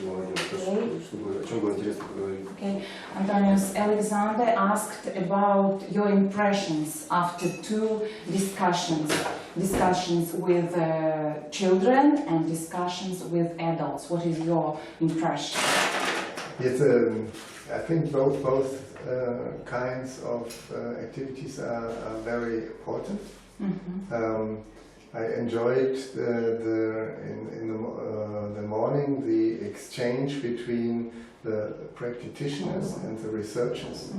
О чем было интересно поговорить. Okay. Antonius, Alexander asked about your impressions after two discussions with children and discussions with adults. What is your impression? Yes, I think both kinds of activities are very important. Mm-hmm. I enjoyed in the morning the exchange between the practitioners and the researchers.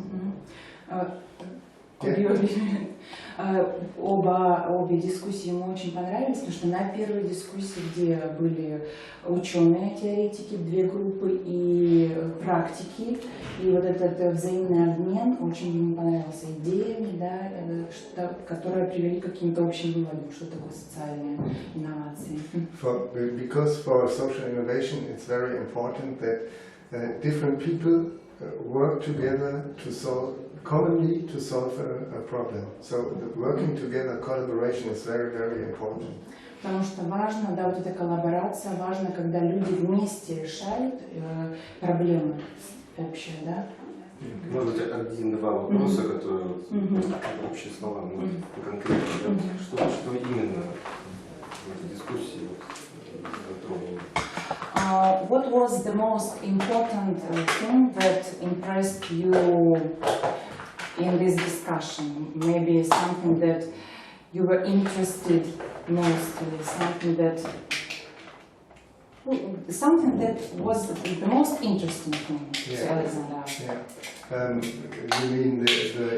Обе дискуссии ему очень понравились, потому что на первой дискуссии, где были ученые, теоретики, две группы и практики, и вот этот взаимный обмен очень ему понравился идеями, да, которые привели к каким-то общим выводам, что такое социальные инновации. Because for social innovation it's very important that different people work together to solve commonly to solve a problem. So working together, collaboration is very, very important. Потому что важно, да, вот эта коллаборация, важно, когда люди вместе решают проблемы общие, да. Может быть, один-два вопроса, которые общие слова, конкретно, что именно в этой дискуссии затронули? What was the most important thing that impressed you in this discussion? Maybe something that you were interested mostly, something that was the most interesting thing to Alexander. Yeah. You mean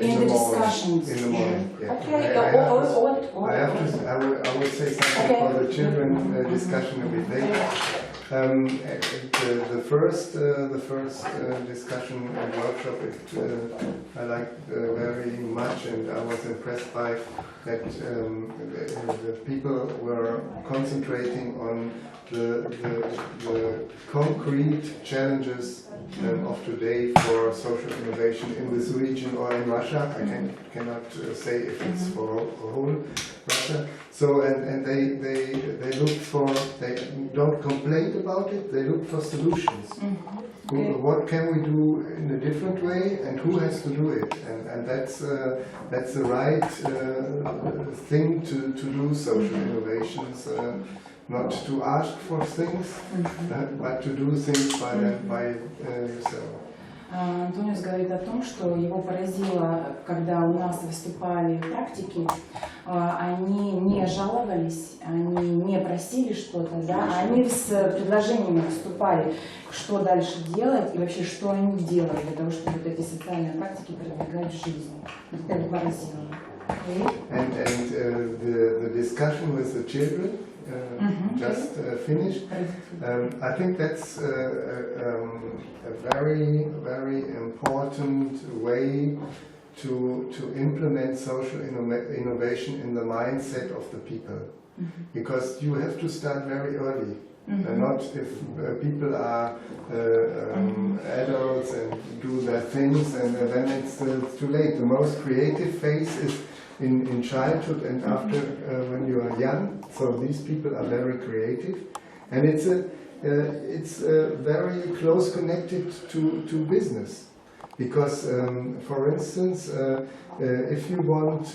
in the discussions? In the morning. Yeah. Okay. I would say something for the children discussion a bit later. The first discussion and workshop I liked very much, and I was impressed by that the people were concentrating on the concrete challenges of today for social innovation in this region or in Russia. I cannot say if it's for whole Russia. So and they look for, they don't complain about it, they look for solutions. Okay. What can we do in a different way, and who has to do it? And that's the right thing to do social innovations. Not to ask for things, but to do things by yourself. Антониус говорит о том, что его поразило, когда у нас выступали практики, они не жаловались, они не просили что-то, да, они с предложениями выступали, что дальше делать и вообще, что они делают для того, чтобы вот эти социальные практики продвигать в жизни. Это его поразило. And the discussion with the children just finished. I think that's a very, very important way to implement social innovation in the mindset of the people. Because you have to start very early. Not if people are adults and do their things, and then it's too late. The most creative phase is in childhood and after when you are young. So these people are very creative, and it's very close connected to business. Because, for instance, if you want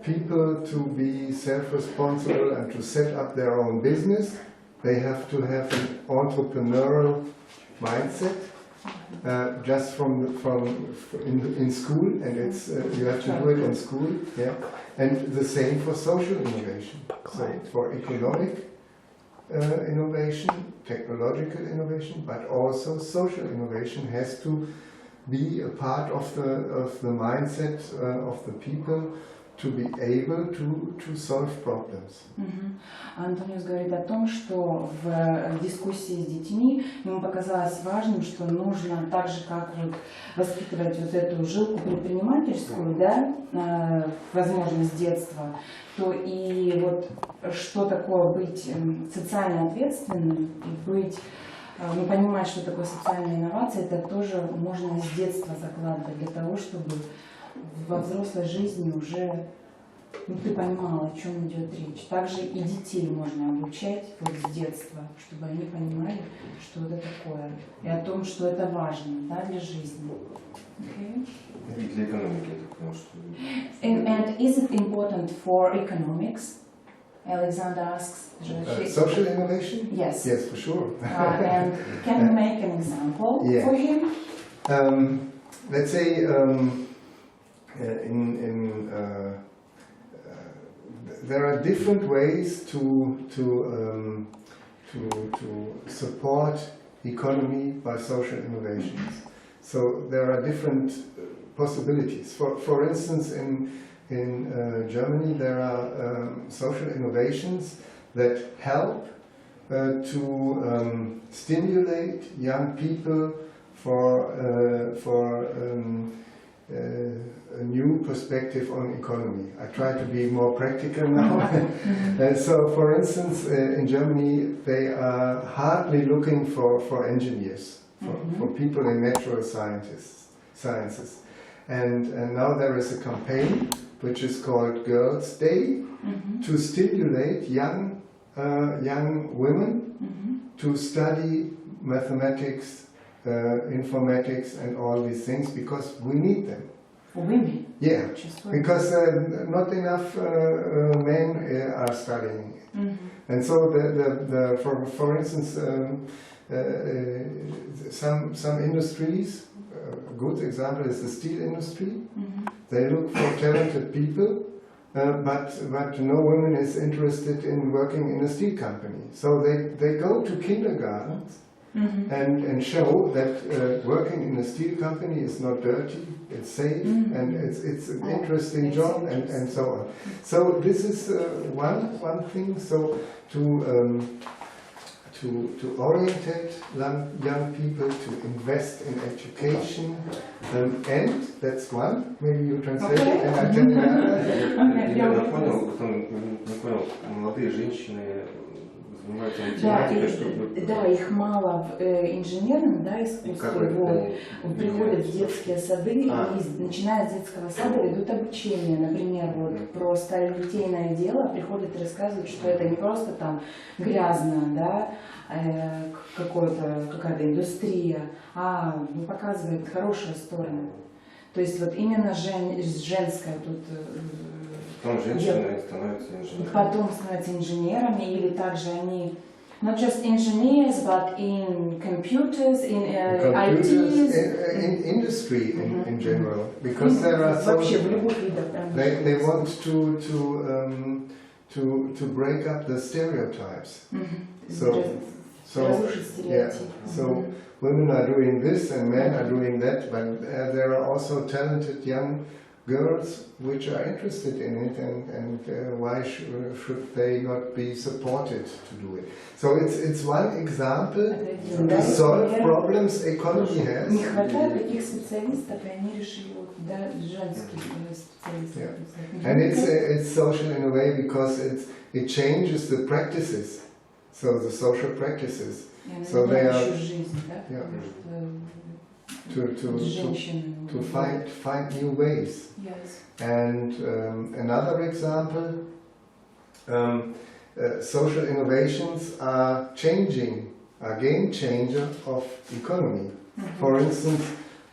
people to be self-responsible and to set up their own business, they have to have an entrepreneurial mindset. Just in school, and it's you have to do it in school, yeah. And the same for social innovation. So for economic innovation, technological innovation, but also social innovation has to be a part of the mindset of the people to be able to solve problems. Антониус говорит о том, что в дискуссии с детьми ему показалось важным, что нужно так же, как вот воспитывать вот эту жилку предпринимательскую, да, возможно, с детства, то и вот что такое быть социально ответственным и быть, понимать, что такое социальная инновация, это тоже можно с детства закладывать для того, чтобы во взрослой жизни уже ну, ты понимала, о чем идет речь. Также и детей можно обучать вот с детства, чтобы они понимали, что это такое, и о том, что это важно, да, для жизни. Okay. И для экономики, я так понял, что... And is it important for economics? Alexander asks. Social innovation? Yes. Yes, for sure. And can you make an example for him? Let's say there are different ways to support economy by social innovations. So there are different possibilities. For instance, in Germany there are social innovations that help to stimulate young people for a new perspective on economy. I try to be more practical now. So, for instance, in Germany, they are hardly looking for engineers, for people in natural sciences. And now there is a campaign which is called Girls' Day to stimulate young women to study mathematics, informatics and all these things, because we need them. Women? Yeah, because not enough men are studying it. And so, for instance, some industries, a good example is the steel industry. They look for talented people, but no woman is interested in working in a steel company. So they go to kindergartens and show that working in a steel company is not dirty, it's safe, and it's an interesting job, and so on. So this is one thing. So to orientate young people to invest in education, and that's one. Maybe you translate it and I tell you. Я не понял, молодые женщины занимаются математикой, чтобы... Да, их мало в инженерном, да, искусстве. Вот, приходят в детские сады и, начиная с детского сада, ведут обучение. Например, вот про сталелитейное дело приходят и рассказывают, что это не просто там грязно, да, какая-то индустрия, а показывает хорошие стороны. То есть вот именно женская тут... Потом женщины становятся инженерами. Потом становятся инженерами, или также они... Not just engineers, but in computers, in IT. In industry in general. Because there are so... They want to break up the stereotypes. So women are doing this and men are doing that, but there are also talented young girls which are interested in it, and why should they not be supported to do it? So it's one example to solve problems economy has. Не хватает таких специалистов, и они решили вот, да, женских специалистов. And it's social in a way because it changes the practices, so the social practices. So they are to find new ways. Yes. And another example, social innovations are game changer of economy. For instance,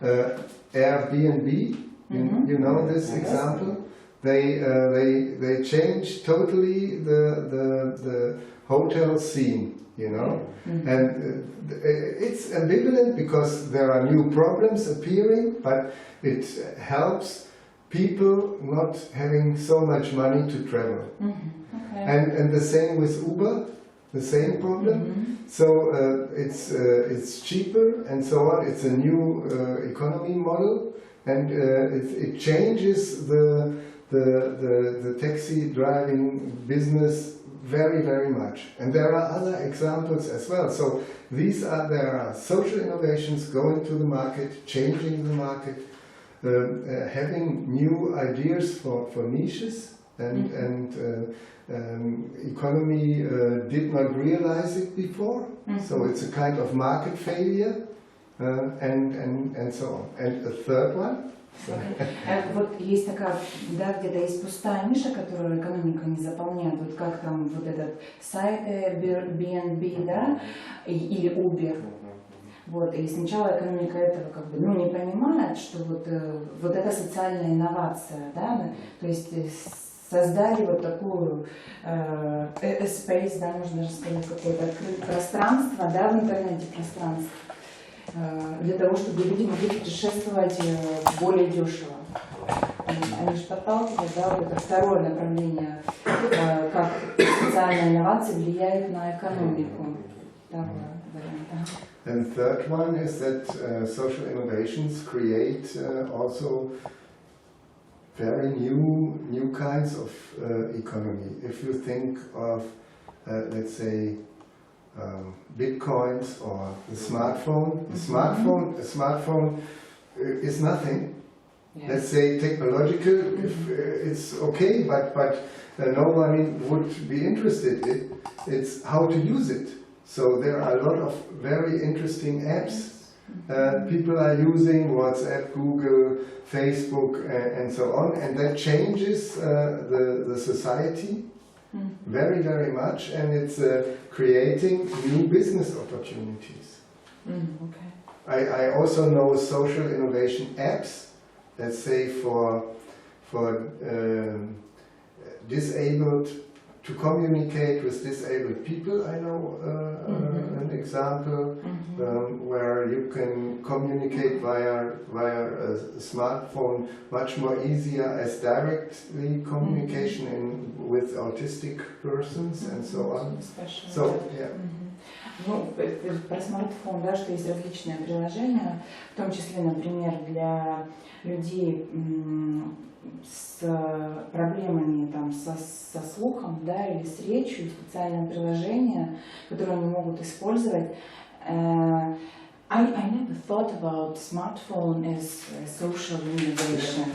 Airbnb, you know this example? They changed totally the hotel scene. You know, and it's ambivalent because there are new problems appearing, but it helps people not having so much money to travel. And the same with Uber, the same problem. So it's cheaper and so on. It's a new economy model, and it changes the taxi driving business very, very much. And there are other examples as well. So there are social innovations going to the market, changing the market, having new ideas for niches, and economy did not realize it before. So it's a kind of market failure, and so on. And the third one, Вот есть такая, да, где-то есть пустая ниша, которую экономика не заполняет, вот как там вот этот сайт Airbnb, да, или Uber. Вот, и сначала экономика этого как бы, не понимает, что вот это социальная инновация, да, то есть создали вот такую space, да, можно даже сказать, какое-то открытое пространство, да, в интернете пространство, для того, чтобы люди могли путешествовать более дешево. Они же подталкивают, да, вот это второе направление, как социальная инновация влияет на экономику. And third one is that social innovations create also very new kinds of economy. If you think of, let's say, bitcoins or the smartphone. A smartphone is nothing. Yes. Let's say technological, it's okay, but no one would be interested in. It's how to use it. So there are a lot of very interesting apps. People are using WhatsApp, Google, Facebook, and so on, and that changes the society very, very much, and it's creating new business opportunities. Okay. I also know social innovation apps, let's say for disabled, to communicate with disabled people. I know an example where you can communicate via a smartphone much more easier as directly communication with autistic persons and so on. So, yeah. Ну, про смартфон, да, что есть различные приложения, в том числе, например, для людей с проблемами там, со слухом, да, или с речью, специальное приложение, которое они могут использовать. I never thought about smartphone as a social innovation.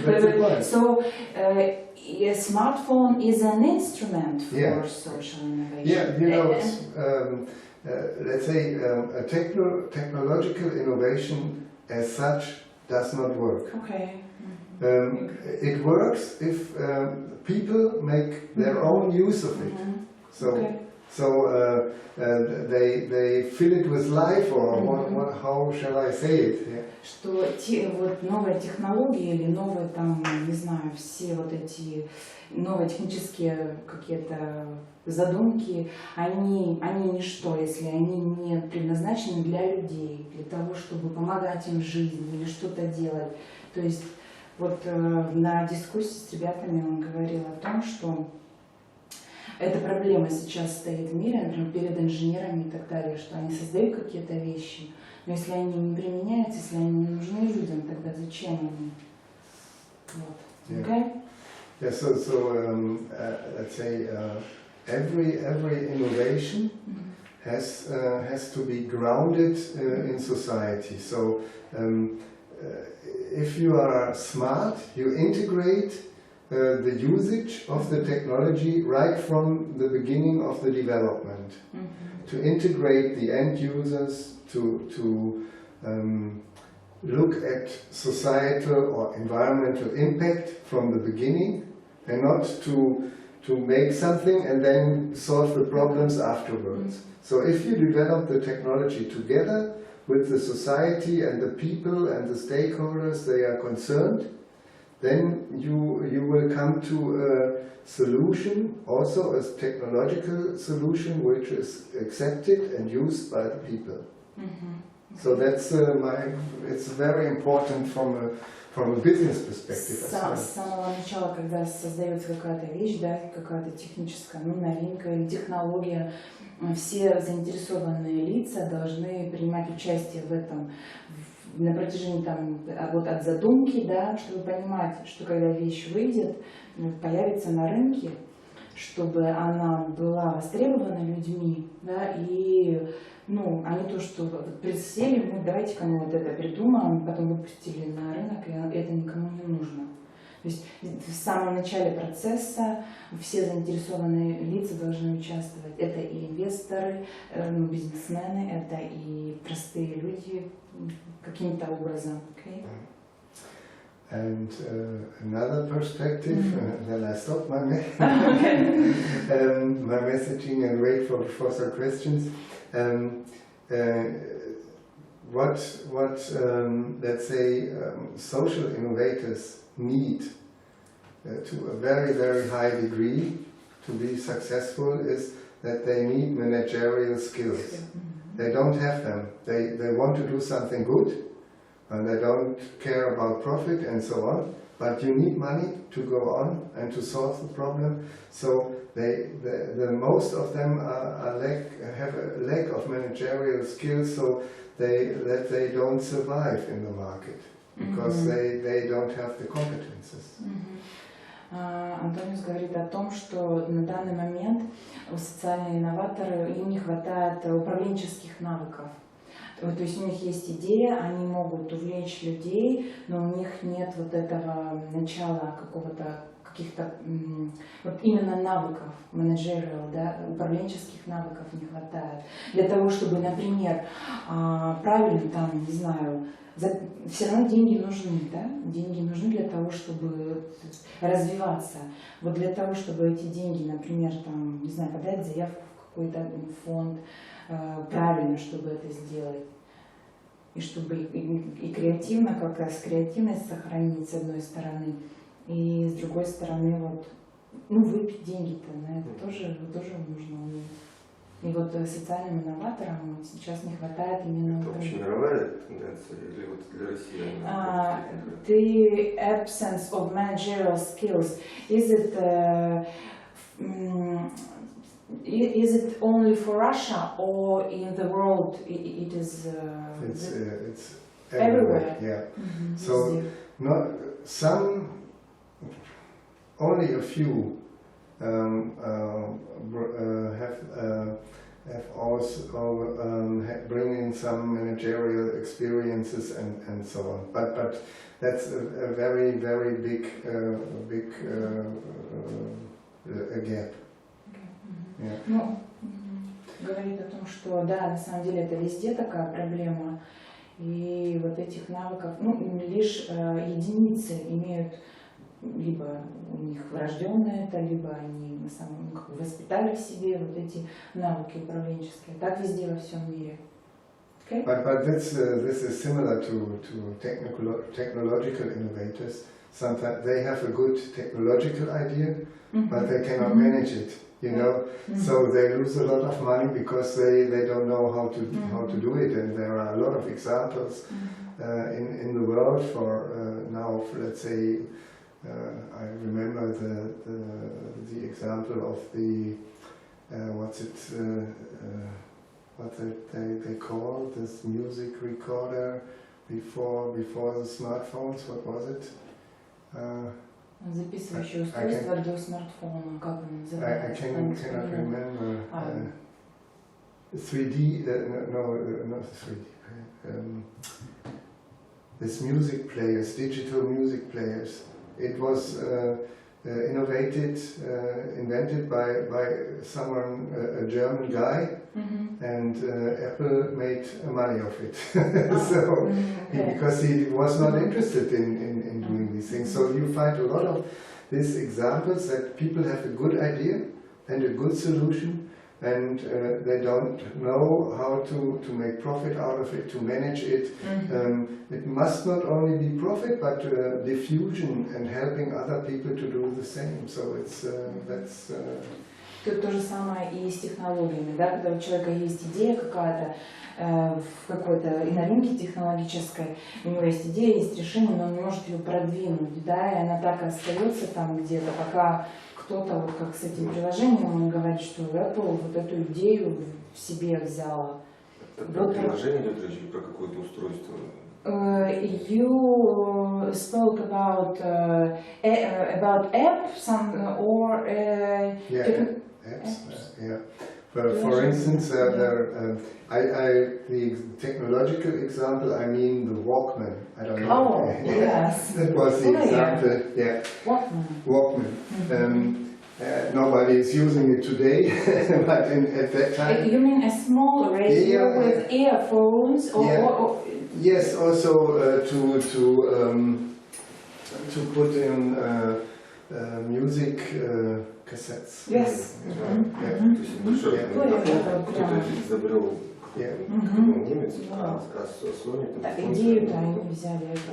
That's a point. So, a smartphone is an instrument for social innovation. Yeah, you know, let's say a technological innovation as such does not work. Okay. It works if people make their own use of it. So they fill it with life, or how shall I say it? Yeah. Что вот новые технологии или новые там, не знаю, все вот эти новые технические какие-то задумки, они ничто, если они не предназначены для людей, для того, чтобы помогать им в жизни или что-то делать. То есть вот на дискуссии с ребятами он говорил о том, что эта проблема сейчас стоит в мире, например, перед инженерами и так далее, что они создают какие-то вещи, но если они не применяются, если они не нужны людям, тогда зачем они? Вот. Okay? Yeah, so let's say every innovation has to be grounded in society. So if you are smart, you integrate the usage of the technology right from the beginning of the development. To integrate the end users, to look at societal or environmental impact from the beginning, and not to make something and then solve the problems afterwards. So if you develop the technology together with the society and the people and the stakeholders they are concerned, then you will come to a solution, also a technological solution, which is accepted and used by the people. So that's it's very important from a business perspective. С самого начала, когда создается какая-то вещь, да, какая-то техническая, новинка или технология, все заинтересованные лица должны принимать участие в этом на протяжении там, вот от задумки, да, чтобы понимать, что когда вещь выйдет, появится на рынке, чтобы она была востребована людьми, да, и а не то, что присели, давайте-ка мы вот это придумаем, потом выпустили на рынок, и это никому не нужно. То есть в самом начале процесса все заинтересованные лица должны участвовать. Это и инвесторы, бизнесмены, это и простые люди, как каким-то образом. Okay? And another perspective, then I stop my my messaging and wait for some questions. What let's say social innovators need to a very, very high degree to be successful is that they need managerial skills. They don't have them. They want to do something good, and they don't care about profit and so on, but you need money to go on and to solve the problem. So the most of them have a lack of managerial skills, so that they don't survive in the market because they don't have the competences. Антониус говорит о том, что на данный момент социальные инноваторы, им не хватает управленческих навыков. То есть у них есть идея, они могут увлечь людей, но у них нет вот этого начала каких-то вот именно навыков, менеджеров, да, управленческих навыков не хватает. Для того, чтобы, например, правильно там, не знаю, все равно деньги нужны, да? Деньги нужны для того, чтобы развиваться. Вот для того, чтобы эти деньги, например, там, не знаю, подать заявку в какой-то фонд, правильно, чтобы это сделать. И чтобы и креативно, как раз креативность сохранить с одной стороны, и с другой стороны, вот, ну, выпить деньги-то, на это тоже нужно уметь. И вот социальным инноваторам сейчас не хватает именно... Это общемировая тенденция или вот для России? The absence of managerial skills, is it only for Russia or in the world it is... It's everywhere. Yeah. So only a few have also bring in some managerial experiences and so on. But that's a very, very big gap. Yeah. Ну, говорит о том, что да, на самом деле это везде такая проблема, и вот этих навыков, ну, лишь единицы имеют, либо у них врожденное это, либо они на самом деле воспитали в себе вот эти навыки управленческие. Так везде во всем мире. Okay? But this is similar to technological innovators. Sometimes they have a good technological idea, but they cannot manage it. You know, so they lose a lot of money because they don't know how to do it, and there are a lot of examples in the world for now. Let's say I remember the example of the what they call this music recorder before the smartphones. What was it? Записывающее устройство для смартфона, как оно называется? I cannot remember. 3D, not 3D. This music players, digital music players. It was invented by someone, a German guy, and Apple made money of it. Because he was not interested in doing these things. So you find a lot of these examples that people have a good idea and a good solution, and they don't know how to make profit out of it, to manage it. It must not only be profit, but diffusion and helping other people to do the same. So it's that's. Тут то же самое и с технологиями, да, когда у человека есть идея какая-то в какой-то инновинке технологической, у него есть идея, есть решение, но он не может ее продвинуть, да, и она так и остается там где-то, пока кто-то, вот как с этим приложением, он говорит, что Apple вот эту идею в себе взяла. Про приложение идет речь или про какое-то устройство? You spoke about app, or apps. Yeah. For instance, the technological example, I mean the Walkman. I don't know. Oh, yes. That was the example. Yeah. Walkman. Nobody is using it today, but at that time. You mean a small radio Yeah, with earphones? Or Yes, also to put in music cassettes. Yes. То есть большой кто-то изобрел немец, а Sony там... Идею-то они взяли эту.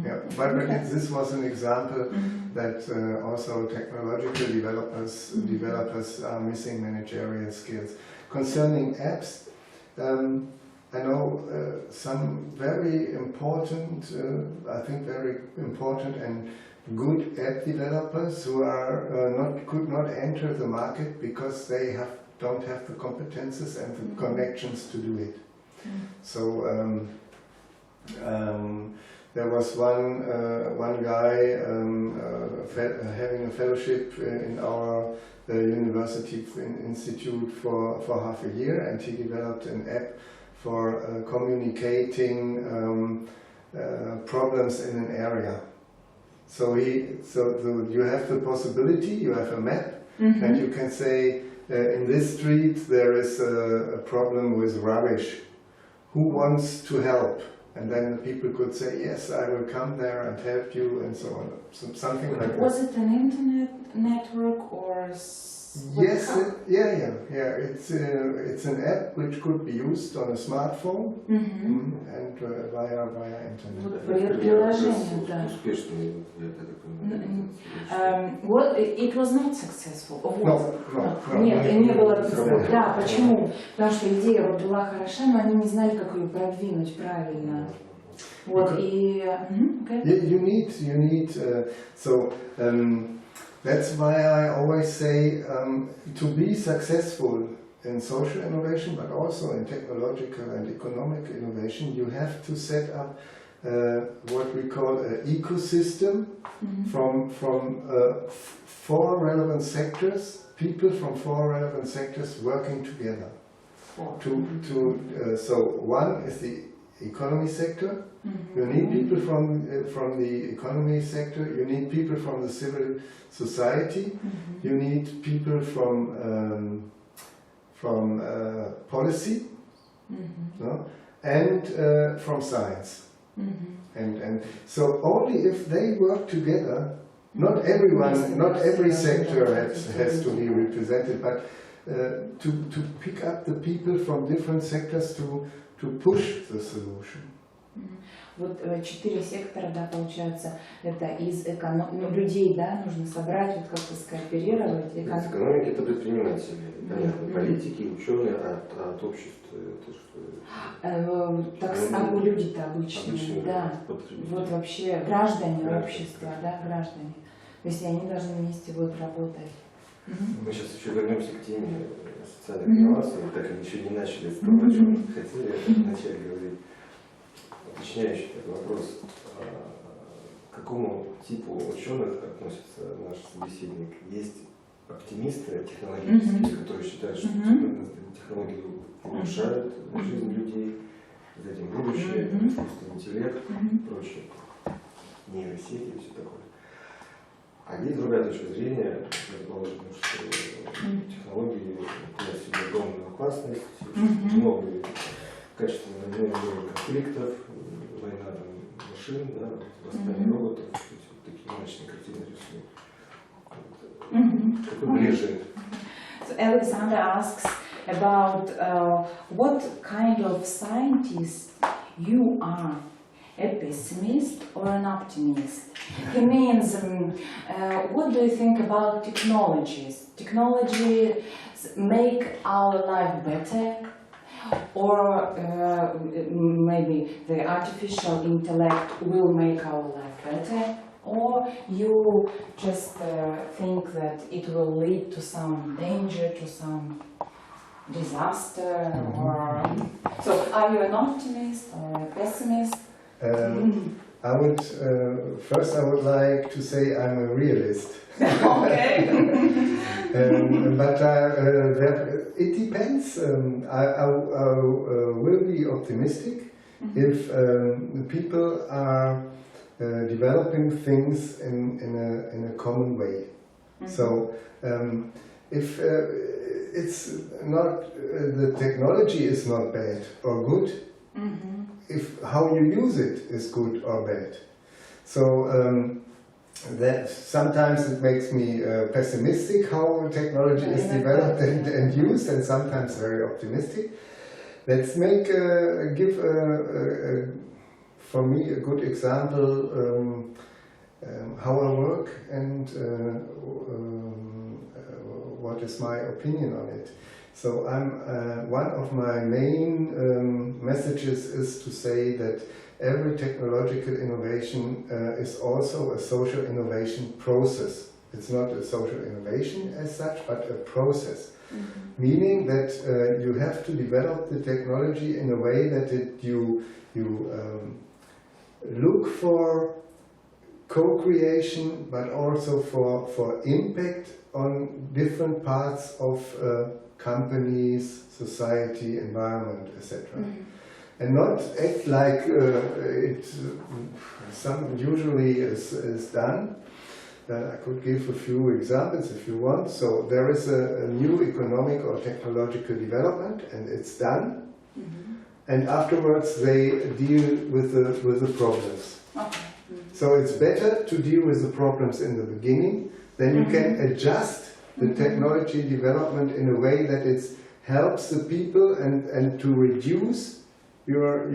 Yeah, but this was an example that also technological developers are missing managerial skills. Concerning apps, I know some very important, I think very important and good app developers who are could not enter the market because they don't have the competences and the connections to do it. So there was one guy having a fellowship in our university institute for half a year, and he developed an app for communicating problems in an area. So you have the possibility, you have a map, and you can say, in this street there is a problem with rubbish. Who wants to help? And then the people could say, yes, I will come there and help you, and so on. So something like that. Was it an internet network or? Yes, it's an app which could be used on a smartphone and via internet. Well, it was not successful. No. Нет, не было. Да, почему? Потому что идея была хороша, но они не знали, как ее продвинуть правильно. Вот и. You need. That's why I always say to be successful in social innovation, but also in technological and economic innovation, you have to set up what we call an ecosystem from 4 relevant sectors, people from 4 relevant sectors working together. So one is the economy sector. You need people from the economy sector. You need people from the civil society. You need people from policy, and from science. And so only if they work together, not every sector has to be represented, but to pick up the people from different sectors to push the solution. Вот 4 сектора, да, получается, это из людей, да, нужно собрать, вот как-то скооперировать. Из экономики это предприниматели, понятно, политики, ученые, от общества это что? Так, люди-то обычные, да, вот вообще граждане общества, да, граждане. То есть они должны вместе вот работать. Мы сейчас еще вернемся к теме социальных инноваций, так как еще не начали с того, о чем хотели вначале говорить. Уточняющий вопрос, к какому типу ученых относится наш собеседник? Есть оптимисты технологические, которые считают, что технологии улучшают жизнь людей, за этим будущее, искусственный интеллект и прочее, нейросети и все такое. А есть другая точка зрения, предположим, что технологии несут в себе огромную опасность, много качественного уровня конфликтов, война там, машин, да, восстание роботов, вот такие мрачные картины рисуют. Какой ближе? So Alexander asks about what kind of scientist you are, a pessimist or an optimist. He means, what do you think about technologies? Technologies make our life better? Or maybe the artificial intellect will make our life better, or you just think that it will lead to some danger, to some disaster, or so are you an optimist or a pessimist? I would first I would like to say I'm a realist. Okay. But it depends. I will be optimistic if people are developing things in a common way. So if it's not, the technology is not bad or good, if how you use it is good or bad. So that sometimes it makes me pessimistic how technology is developed and used, and sometimes very optimistic. Let's give for me a good example how I work and what is my opinion on it. So one of my main messages is to say that every technological innovation is also a social innovation process. It's not a social innovation as such, but a process. Meaning that you have to develop the technology in a way that you look for co-creation, but also for impact on different parts of companies, society, environment, etc. And not act like some usually is done. I could give a few examples if you want. So there is a new economic or technological development, and it's done. And afterwards they deal with the problems. So it's better to deal with the problems in the beginning, then you can adjust the technology development in a way that it helps the people and to reduce your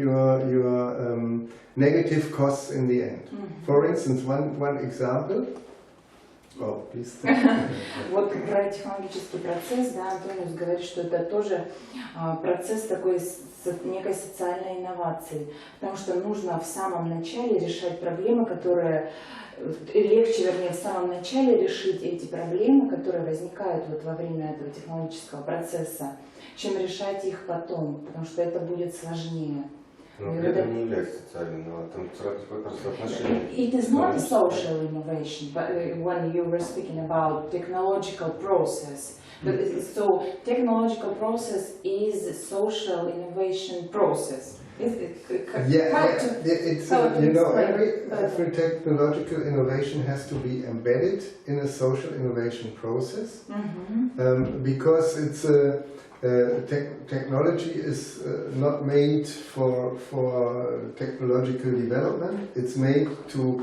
negative costs in the end. For instance, one example. Oh, please. Вот про технологический процесс, да, Антониус говорит, что это тоже процесс такой некой социальной инновации, потому что нужно в самом начале решать проблемы, которые легче, вернее, в самом начале решить эти проблемы, которые возникают вот во время этого технологического процесса, чем решать их потом, потому что это будет сложнее. Но это не является социальным инновацией, просто отношения. It is not a social innovation, but when you were speaking about technological process, so technological process is a social innovation process. It's you know, every technological innovation has to be embedded in a social innovation process, because it's technology is not made for technological development. It's made to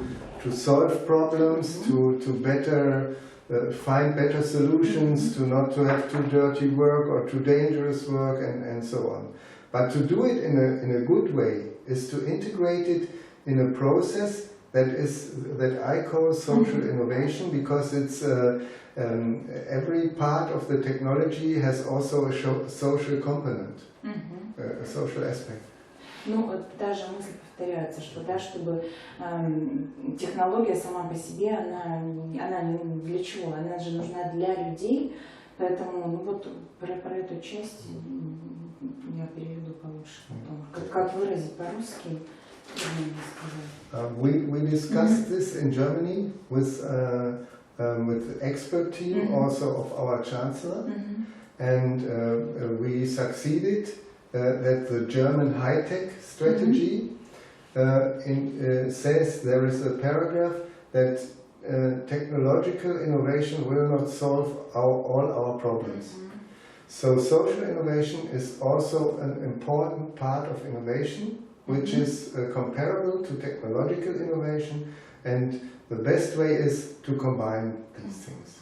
solve problems, to better find better solutions, to not to have too dirty work or too dangerous work, and so on. But to do it in a good way is to integrate it in a process that I call social innovation, because it's every part of the technology has also a social component, a social aspect. Ну, вот та же мысль повторяется, что да, чтобы технология сама по себе, она для чего? Она же нужна для людей, поэтому ну, вот про эту часть я переведу получше потом. Как выразить по-русски? We discussed this in Germany with expert team also of our chancellor, and we succeeded that the German high-tech strategy says there is a paragraph that technological innovation will not solve all our problems. So social innovation is also an important part of innovation, which is comparable to technological innovation, and the best way is to combine these things.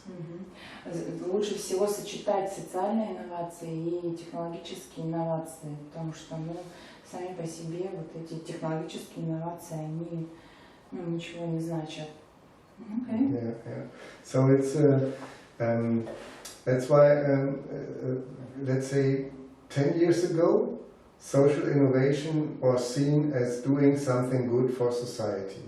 Лучше всего сочетать социальные инновации и технологические инновации, потому что ну, сами по себе вот эти технологические инновации, они ну, ничего не значат. Okay. Yeah. So it's that's why let's say 10 years ago, social innovation was seen as doing something good for society.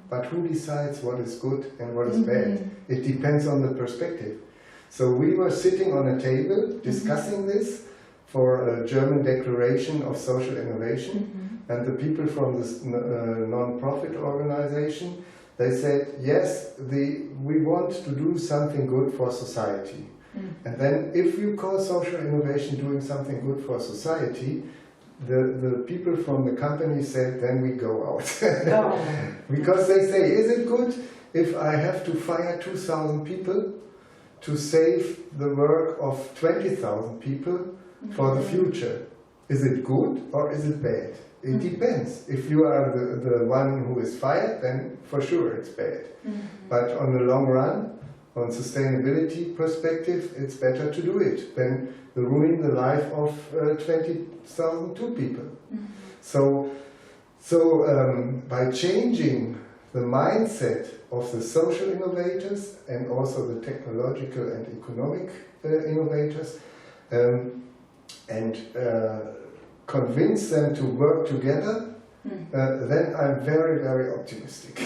But who decides what is good and what is bad? It depends on the perspective. So we were sitting on a table discussing this for a German declaration of social innovation, and the people from this non-profit organization, they said, yes, we want to do something good for society. And then if you call social innovation doing something good for society, the people from the company said, then we go out. Because they say, is it good if I have to fire 2,000 people to save the work of 20,000 people for the future. Is it good or is it bad? It depends. If you are the one who is fired, then for sure it's bad. But on the long run, on sustainability perspective, it's better to do it than ruin the life of 20,002 people. So by changing the mindset of the social innovators and also the technological and economic innovators, and convince them to work together, then I'm very, very optimistic.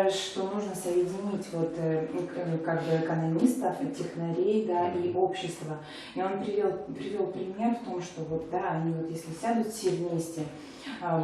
Что нужно соединить вот как бы экономистов, технарей, да, и общество. И он привел пример в том, что вот, да, они вот если сядут все вместе,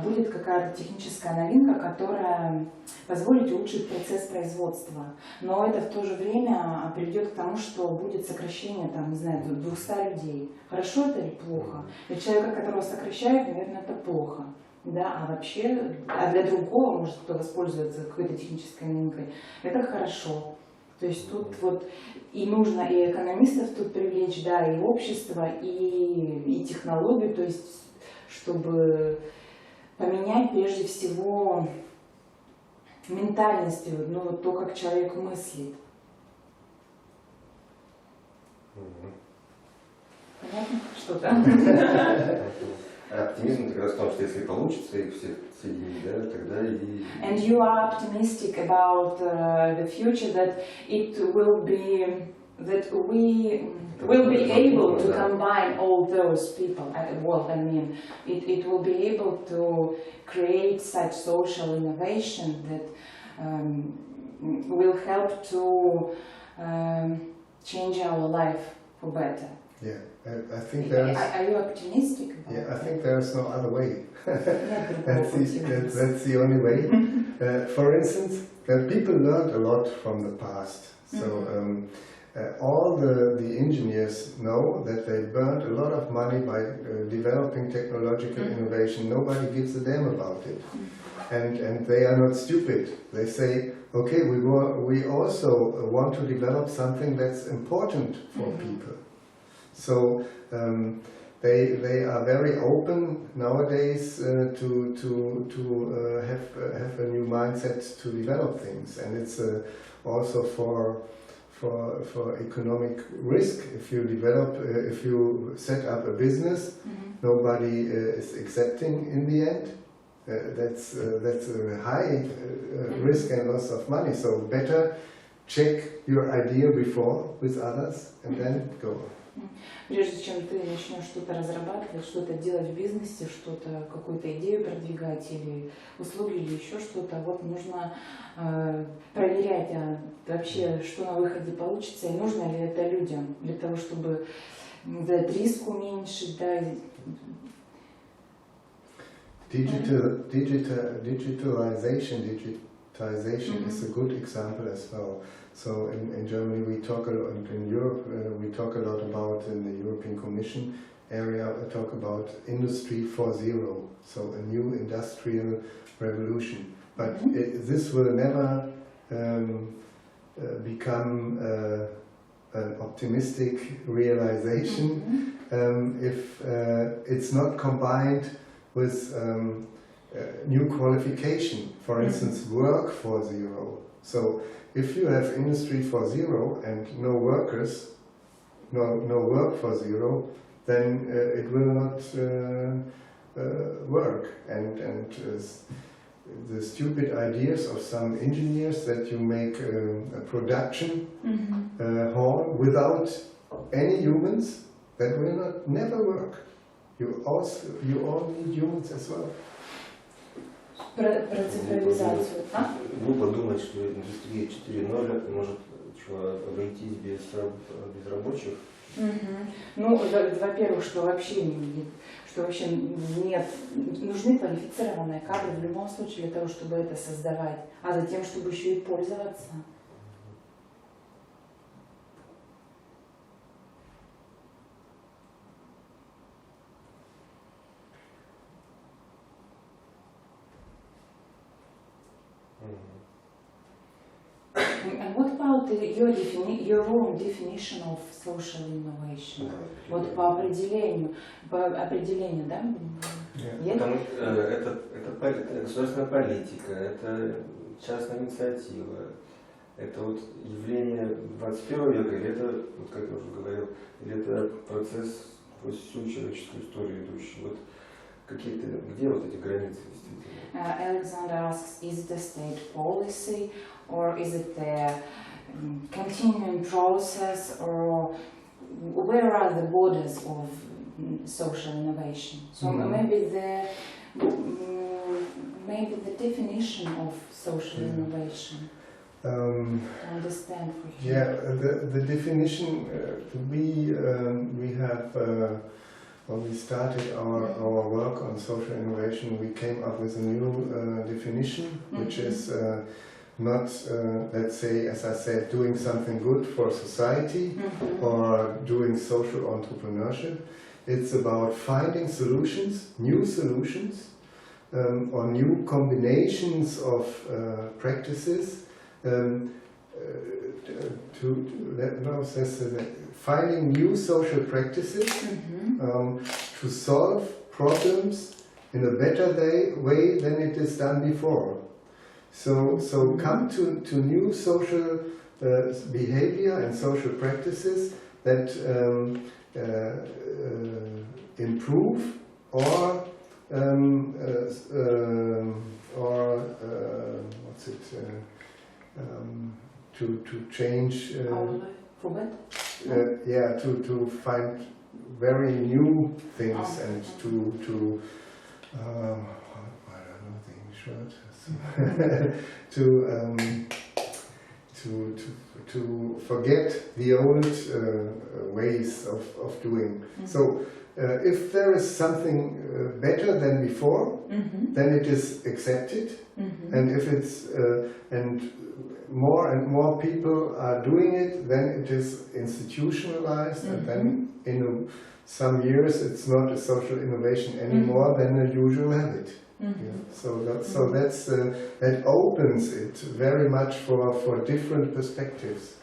будет какая-то техническая новинка, которая позволит улучшить процесс производства. Но это в то же время приведет к тому, что будет сокращение, там, не знаю, 200 людей. Хорошо это или плохо? Для человека, которого сокращают, наверное, это плохо. Да, а вообще, для другого, может, кто воспользуется какой-то технической новинкой, это хорошо. То есть тут вот и нужно и экономистов тут привлечь, да, и общество, и технологию, то есть чтобы поменять прежде всего ментальность, ну вот то, как человек мыслит. Понятно? Что-то? Оптимизм как раз в том, что если получится их всех соединить, да, тогда и... And you are optimistic about the future, that it will be, that we will be able to combine all those people at the world. I mean, it will be able to create such social innovation that will help to change our life for better. Yeah, I think there's... Are you optimistic about Yeah, I that? think there's no other way. That's the only way. For instance, people learned a lot from the past. So all the engineers know that they burned a lot of money by developing technological innovation. Nobody gives a damn about it. And they are not stupid. They say, okay, we also want to develop something that's important for people. So they are very open nowadays to have a new mindset to develop things, and it's also for economic risk. If you set up a business, nobody is accepting in the end. That's a high risk and loss of money. So better check your idea before with others and then go. Прежде чем ты начнешь что-то разрабатывать, что-то делать в бизнесе, что-то, какую-то идею продвигать или услуги, или еще что-то, вот нужно проверять, вообще, что на выходе получится, и нужно ли это людям, для того, чтобы этот риск уменьшить, да. Digitalization is a good example as well. So in Germany we talk a lot, and in Europe we talk a lot about, in the European Commission area, we talk about Industry 4.0, so a new industrial revolution. But this will never become an optimistic realization if it's not combined with new qualification, for instance, work 4.0. So if you have Industry 4.0 and no workers, no work 4.0, then it will not work. And the stupid ideas of some engineers that you make a production hall without any humans, that will never work. You all need humans as well. Про цифровизацию. Глупо думать, что индустрия 4.0 может обойтись без рабочих. Ну, во-первых, что вообще нет, нужны квалифицированные кадры в любом случае для того, чтобы это создавать, а затем, чтобы еще и пользоваться. And what about your own definition of social innovation? Вот по определению, да? Потому что это государственная политика, это частная инициатива, это вот явление 21 века, или это, вот как я уже говорил, или это процесс всю человеческую историю идущий. Вот какие-то, где вот эти границы действительно? Alexander asks, is it a state policy, or is it a continuing process, or where are the borders of social innovation? So maybe the definition of social innovation. To understand for you. Yeah, the definition we have when we started our work on social innovation, we came up with a new definition, which is not, let's say, as I said, doing something good for society or doing social entrepreneurship. It's about finding solutions, new solutions, or new combinations of practices. Finding new social practices to solve problems in a better way than it is done before. So come to new social behavior and social practices that improve or what's it? To change. Our life for better? Yeah, to find very new things and to I don't know the English word. to forget the old ways of doing. So if there is something better than before, then it is accepted, and if it's and more people are doing it, then it is institutionalized, and then in some years it's not a social innovation anymore than a usual habit. Yeah. So that opens it very much for different perspectives.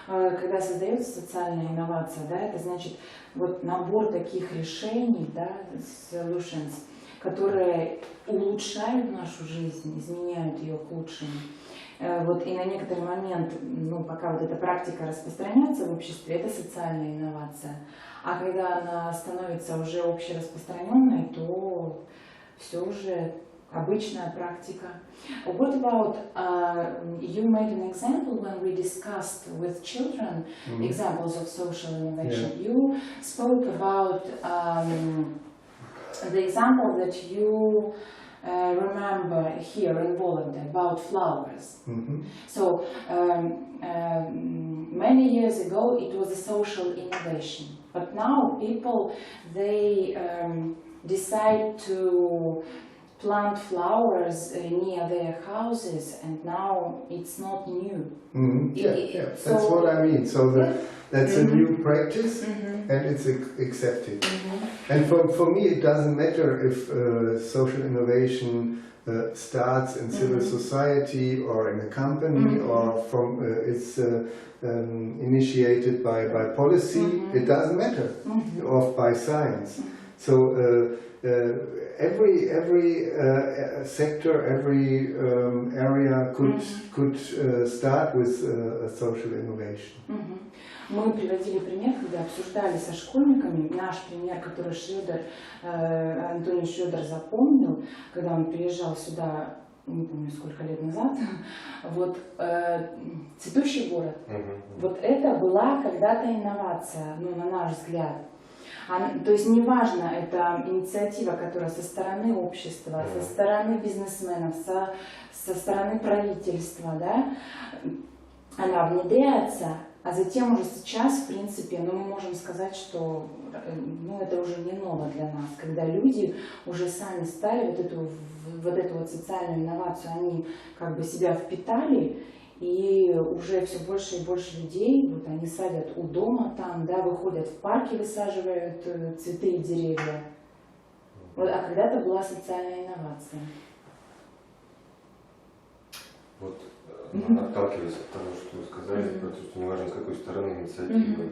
Когда создается социальная инновация, да, это значит вот набор таких решений, да, solutions, которые улучшают нашу жизнь, изменяют ее к лучшему. Вот, и на некоторый момент, ну, пока вот эта практика распространяется в обществе, это социальная инновация. А когда она становится уже общераспространенной, то все уже обычная практика. What about, you made an example when we discussed with children examples of social innovation. Yeah. You spoke about the example that you remember here in Vologda about flowers. So many years ago it was a social innovation, but now people, they decide to plant flowers near their houses, and now it's not new. That's what I mean. So that's a new practice, and it's accepted. And for me, it doesn't matter if social innovation starts in civil society or in a company, or from it's initiated by policy. It doesn't matter, or by science. So every sector, every area could start with a social innovation. Мы приводили пример, когда обсуждали со школьниками наш пример, который Антониус Шрёдер запомнил, когда он приезжал сюда, не помню сколько лет назад, вот цветущий город. Вот это была когда-то инновация, ну, на наш взгляд. То есть неважно, это инициатива, которая со стороны общества, со стороны бизнесменов, со стороны правительства, да, она внедряется, а затем уже сейчас, в принципе, ну, мы можем сказать, что ну, это уже не ново для нас, когда люди уже сами стали вот эту социальную инновацию, они как бы себя впитали, и уже все больше и больше людей, вот они садят у дома там, да, выходят в парки, высаживают цветы и деревья. Вот, а когда-то была социальная инновация. Вот отталкиваясь от того, что вы сказали, про то, что не важно, с какой стороны инициатива.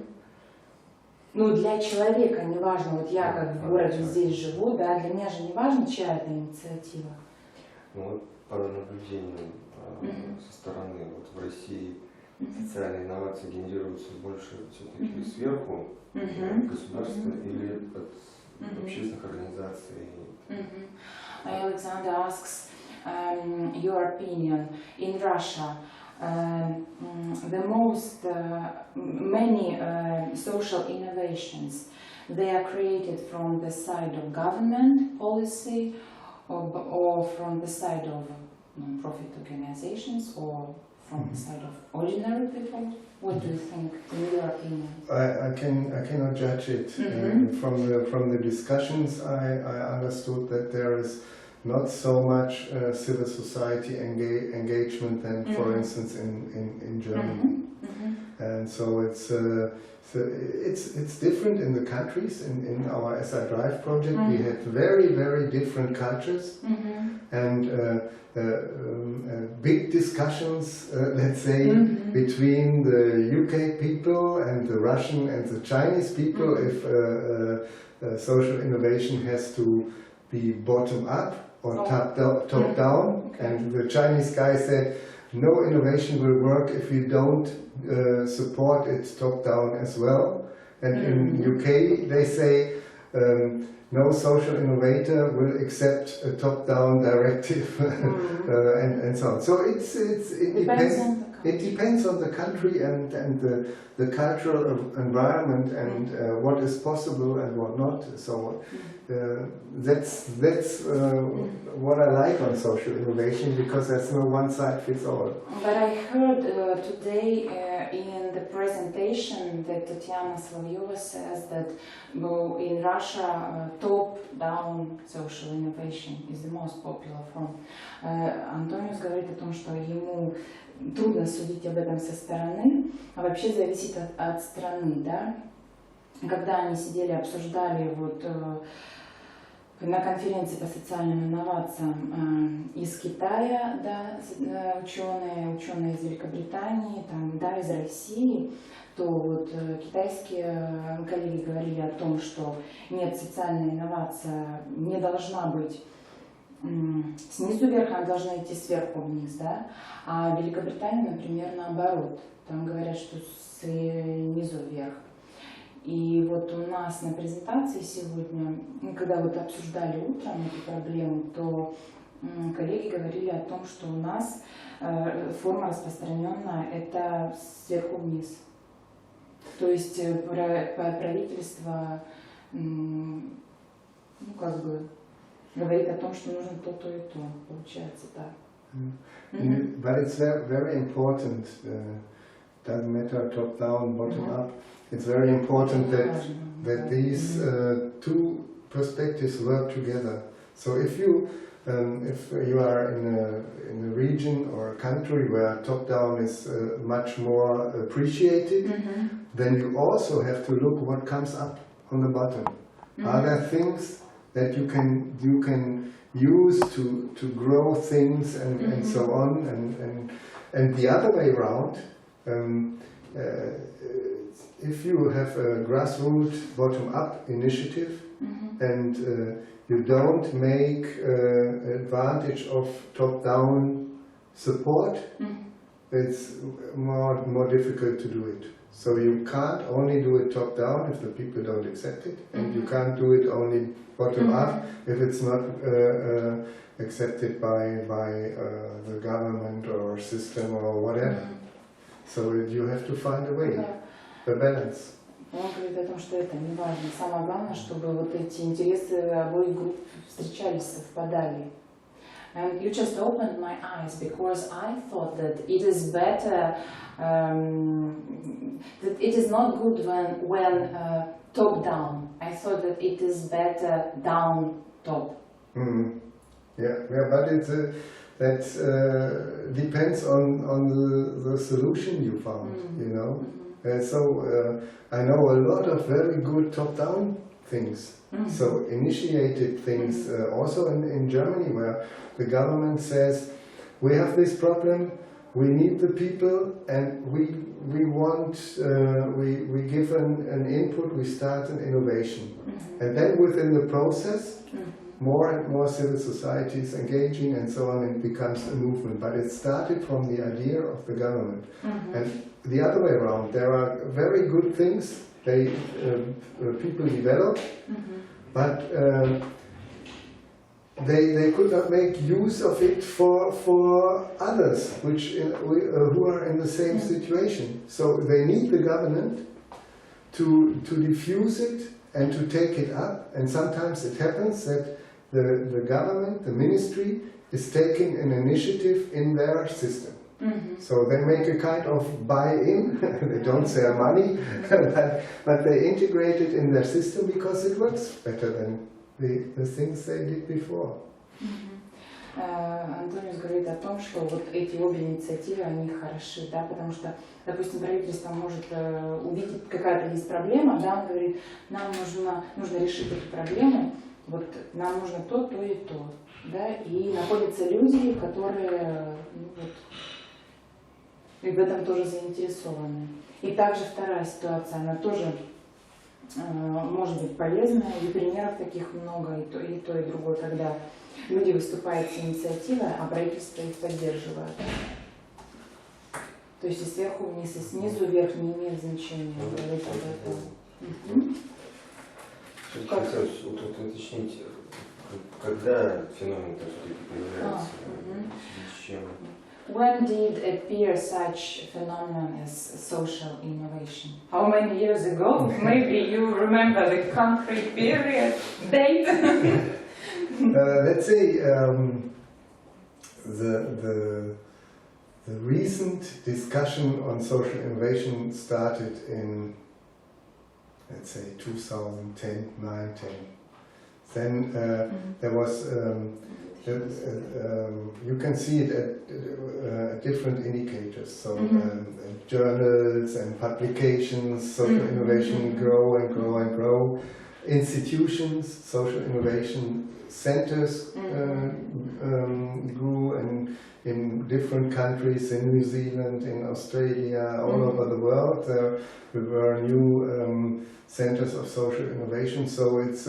Ну, для человека не важно, вот я как в городе здесь живу, да, для меня же не важно, чья это инициатива. Ну вот по наблюдениям со стороны, вот в России социальные инновации генерируются больше все-таки сверху, от государства или от общественных организаций. Alexander asks your opinion. In Russia, many social innovations, they are created from the side of government policy or from the side of non-profit organizations or from the side of ordinary people. What do you think, in your opinion? I cannot judge it. From the discussions, I understood that there is not so much civil society engagement than, for instance, in Germany. And so it's different in the countries. In our SI Drive project, we had very, very different cultures and big discussions, let's say, between the UK people and the Russian and the Chinese people if social innovation has to be bottom up or top down. And the Chinese guy said, no innovation will work if we don't support it top down as well. And in UK they say no social innovator will accept a top down directive and so on. So it depends on the country and the cultural environment and what is possible and what not. So that's what I like on social innovation, because there's no one size fits all. But I heard today in the presentation that Tatiana Slavlyova says that in Russia top-down social innovation is the most popular form. Антониус говорит о том, что ему трудно судить об этом со стороны, а вообще зависит от страны, да? Когда они сидели, обсуждали вот на конференции по социальным инновациям из Китая, да, ученые из Великобритании, там, да, из России, то вот китайские коллеги говорили о том, что нет, социальная инновация не должна быть снизу вверх, она должна идти сверху вниз, да, а в Великобритании, например, наоборот, там говорят, что снизу вверх. И вот у нас на презентации сегодня, когда вот обсуждали утром эту проблему, то коллеги говорили о том, что у нас форма распространенная – это сверху вниз. То есть правительство, ну, как бы говорит о том, что нужно то и то. Получается так. But it's very important. Doesn't matter top down, bottom up. It's very important that these two perspectives work together. So if you are in a region or a country where top down is much more appreciated, then you also have to look what comes up on the bottom. Are there things that you can use to grow things and so on, and the other way around. If you have a grassroots bottom-up initiative and you don't make advantage of top-down support, it's more difficult to do it. So you can't only do it top-down if the people don't accept it, and you can't do it only bottom-up if it's not accepted by the government or system or whatever. So you have to find a way. Balance. Он говорит о том, что это не важно. Самое главное, чтобы вот эти интересы обоих групп встречались, совпадали. And you just opened my eyes, because I thought that it is better, that it is not good when top down. I thought that it is better down top. Yeah, but that depends on the solution you found, you know. So I know a lot of very good top-down things, so initiated things also in Germany, where the government says, we have this problem, we need the people, and we want, we give an input, we start an innovation. And then within the process, more and more civil societies engaging and so on, it becomes a movement. But it started from the idea of the government. And the other way around, there are very good things people develop, but they could not make use of it for others who are in the same situation. So they need the government to diffuse it and to take it up. And sometimes it happens that the government, the ministry, is taking an initiative in their system. So they make a kind of buy-in. They don't sell money, but they integrate it in their system because it works better than the things they did before. Антониус говорит о том, что вот эти обе инициативы, они хороши, да, потому что, допустим, правительство может увидеть, какая-то есть проблема, да, он говорит, нам нужно решить эту проблему, вот нам нужно то и то, да, и находятся люди, которые и в этом тоже заинтересованы. И также вторая ситуация, она тоже может быть полезная, и примеров таких много, и то, и другое, когда люди выступают с инициативой, а правительство их поддерживает. То есть и сверху вниз, и снизу вверх не имеет значения. Хотелось уточнить, когда феномен все-таки появляется, чем? When did appear such phenomenon as social innovation? How many years ago? Maybe you remember the concrete period, date? Let's say the recent discussion on social innovation started in, let's say, 2010, 2010. Then there was, you can see it at different indicators. So journals and publications, social innovation grow and grow and grow. Institutions, social innovation centers grew in different countries, in New Zealand, in Australia, all over the world. There were new centers of social innovation, so it's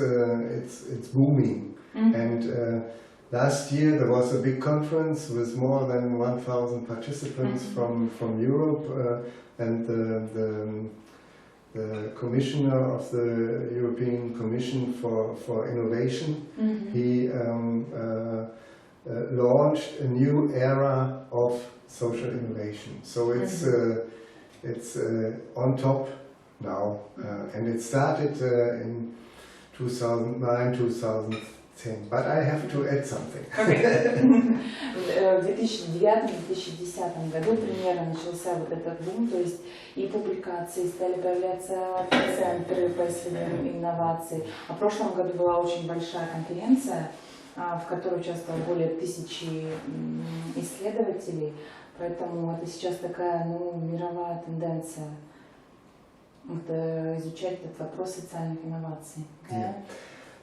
booming. And last year there was a big conference with more than 1,000 participants from Europe, and the commissioner of the European Commission for Innovation, he launched a new era of social innovation. So it's on top now, and it started in 2009, 2010. But I have to add something. В 2009-2010 году примерно начался вот этот бум, то есть и публикации, стали появляться центры по исследованию инноваций. А в прошлом году была очень большая конференция, в которой участвовало более 1000 исследователей, поэтому это сейчас такая мировая тенденция изучать этот вопрос социальных инноваций. Yeah.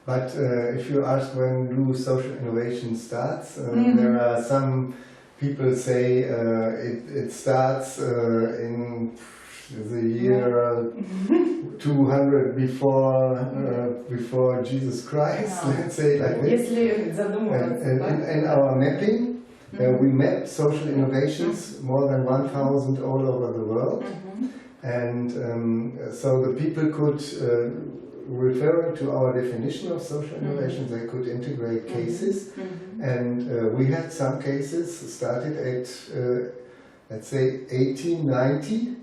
But if you ask when do social innovation starts, there are some people say it starts in the year 200 before Jesus Christ, let's say like this. In our mapping, we map social innovations, more than 1,000 all over the world, and so the people could, referring to our definition of social innovation, they could integrate cases, and we had some cases started at, let's say, 1890.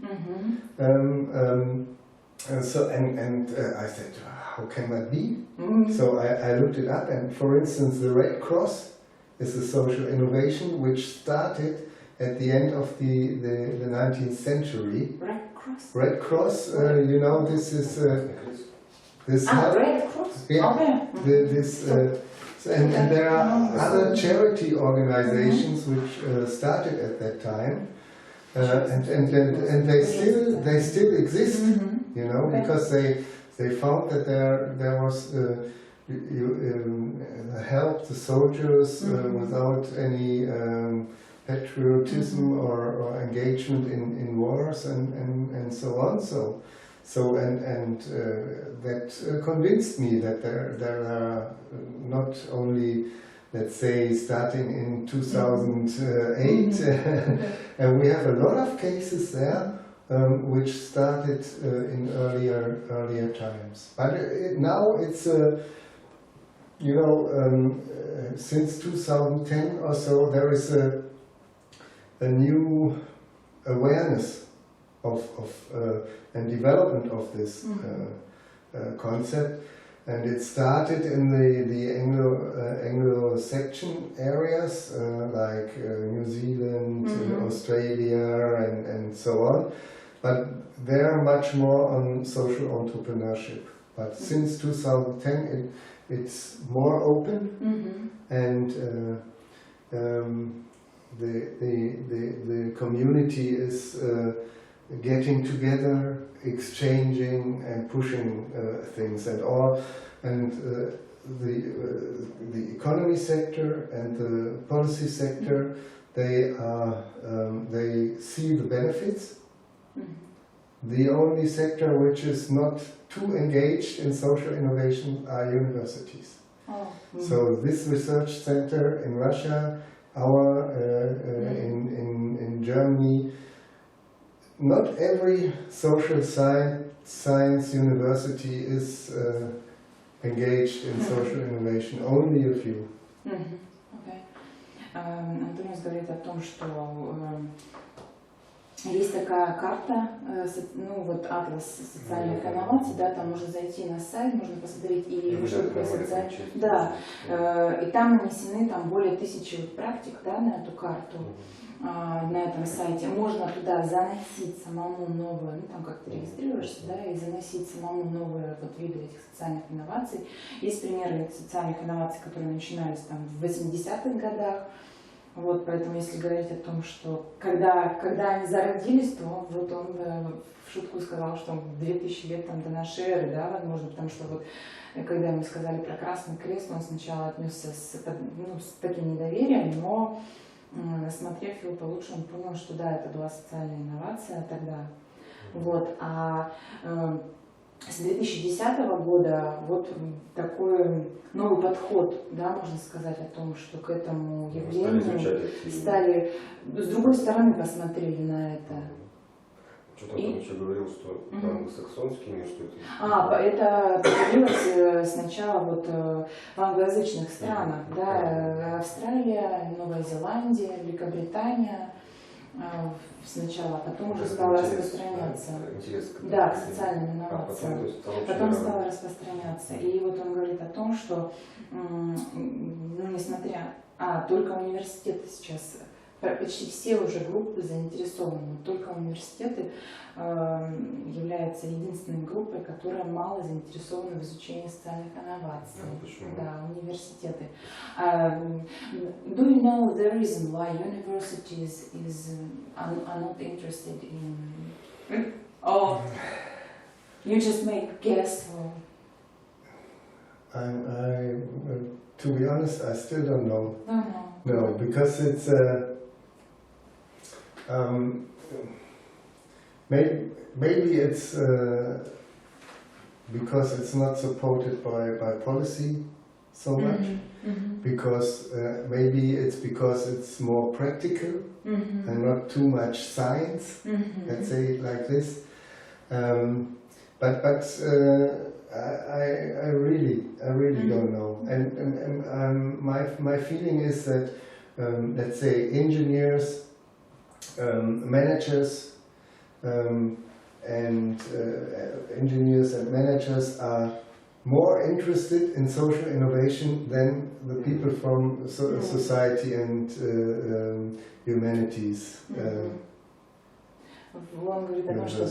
So I said, how can that be? So I looked it up, and for instance, the Red Cross is a social innovation which started at the end of the 19th century. Red Cross, you know, this is this Red Cross? yeah, and there are other charity organizations which started at that time, and they still exist, you know, because they found that there was help the soldiers without any patriotism or engagement in wars and so on. That convinced me that there are not only, let's say, starting in 2008, and we have a lot of cases there which started in earlier times. But now it's since 2010 or so, there is a new awareness of and development of this concept, and it started in the Anglo-Saxon areas like New Zealand, Australia, and so on. But they're much more on social entrepreneurship. But since 2010, it's more open, and the community is getting together, exchanging and pushing things and all, and the economy sector and the policy sector, they see the benefits. The only sector which is not too engaged in social innovation are universities. So this research center in Russia, in Germany, not every social science university is engaged in social innovation, only a few. Антониус говорит о том, что есть такая карта, ну вот атлас социальных инноваций, да, там можно зайти на сайт, можно посмотреть и что такое социальные, да, и там нанесены там более 1000 практик, да, на эту карту. На этом сайте можно туда заносить самому новые, ну там как ты регистрируешься, да, и заносить самому новые вот виды этих социальных инноваций. Есть примеры социальных инноваций, которые начинались там в 80-х годах. Вот, поэтому если говорить о том, что когда они зародились, то вот он в шутку сказал, что 2000 лет там, до нашей эры, да, возможно, потому что вот когда ему сказали про Красный Крест, он сначала отнесся с таким недоверием, но смотрев его получше, он понял, что да, это была социальная инновация тогда. Вот, а с 2010 года вот такой новый подход, да, можно сказать о том, что к этому явлению стали с другой стороны посмотрели на это. Что-то он еще говорил, что англосаксонский мир, что это... Это появилось сначала вот в англоязычных странах, да, Австралия, Новая Зеландия, Великобритания сначала, а потом уже стало распространяться. Да, к социальным инновациям. Потом стало распространяться. И вот он говорит о том, что, ну, несмотря... только университеты сейчас... Почти все уже группы заинтересованы, только университеты являются единственной группой, которая мало заинтересована в изучении социальных инноваций. Да, университеты. Do you know the reason why universities are not interested in? Oh, you just make guess. To be honest, I still don't know. No, because it's maybe it's because it's not supported by policy so much. Because maybe it's because it's more practical and not too much science. Let's say it like this. But I really don't know. And my feeling is that let's say engineers, managers, engineers and managers are more interested in social innovation than the people from society and humanities. Он говорит о том, что